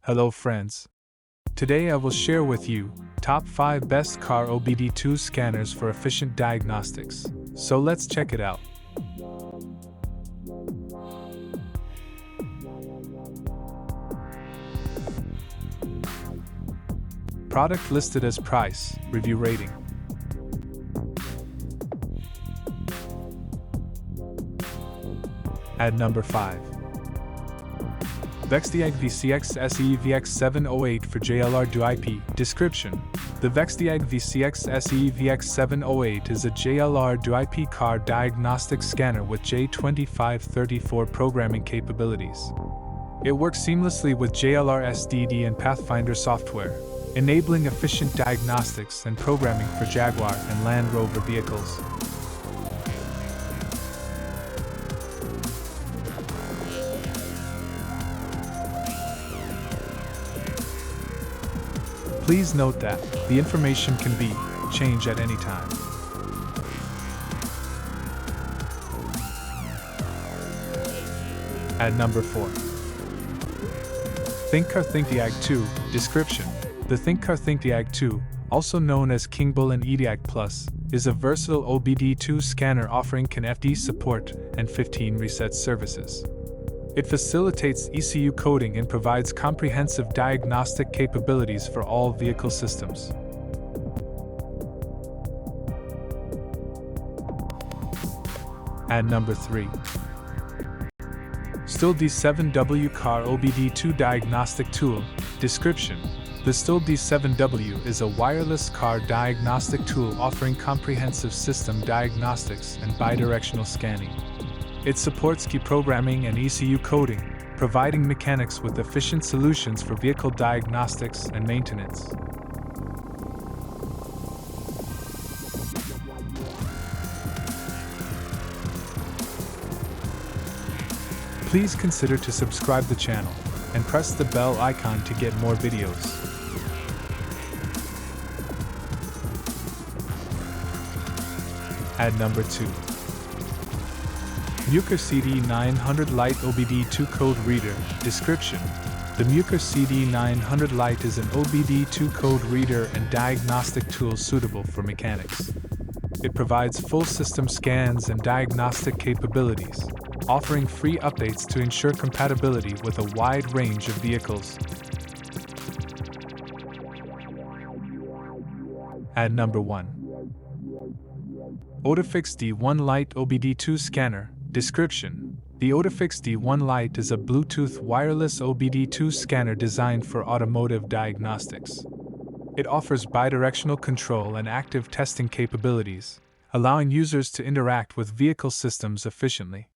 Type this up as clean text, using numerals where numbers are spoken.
Hello friends. Today I will share with you top 5 best Car OBD2 scanners for efficient diagnostics. So let's check it out. Product listed as price, review rating. At number 5. VXDIAG CXS VX78 for JLR DoIP. Description: the VXDIAG CXS VX78 is a JLR DoIP car diagnostic scanner with J2534 programming capabilities. It works seamlessly with JLR SDD and Pathfinder software, enabling efficient diagnostics and programming for Jaguar and Land Rover vehicles. Please note that the information can be changed at any time. At number 4. ThinkCar ThinkDiag 2. Description: the ThinkCar ThinkDiag 2, also known as KingBull and EDIAG Plus, is a versatile OBD2 scanner offering CAN-FD support and 15 reset services. It facilitates ECU coding and provides comprehensive diagnostic capabilities for all vehicle systems. At number 3. STOOL D7W Car OBD2 Diagnostic Tool. Description: the STOOL D7W is a wireless car diagnostic tool offering comprehensive system diagnostics and bidirectional scanning. It supports key programming and ECU coding, providing mechanics with efficient solutions for vehicle diagnostics and maintenance. Please consider to subscribe the channel and press the bell icon to get more videos. At number 2. MUCAR CD900 Lite OBD2 Code Reader. Description: the MUCAR CD900 Lite is an OBD2 code reader and diagnostic tool suitable for mechanics. It provides full system scans and diagnostic capabilities, offering free updates to ensure compatibility with a wide range of vehicles. At number 1. Odoofix D1 Light OBD2 Scanner. Description: the Odoofix D1 Light is a Bluetooth wireless OBD2 scanner designed for automotive diagnostics. It offers bidirectional control and active testing capabilities, allowing users to interact with vehicle systems efficiently.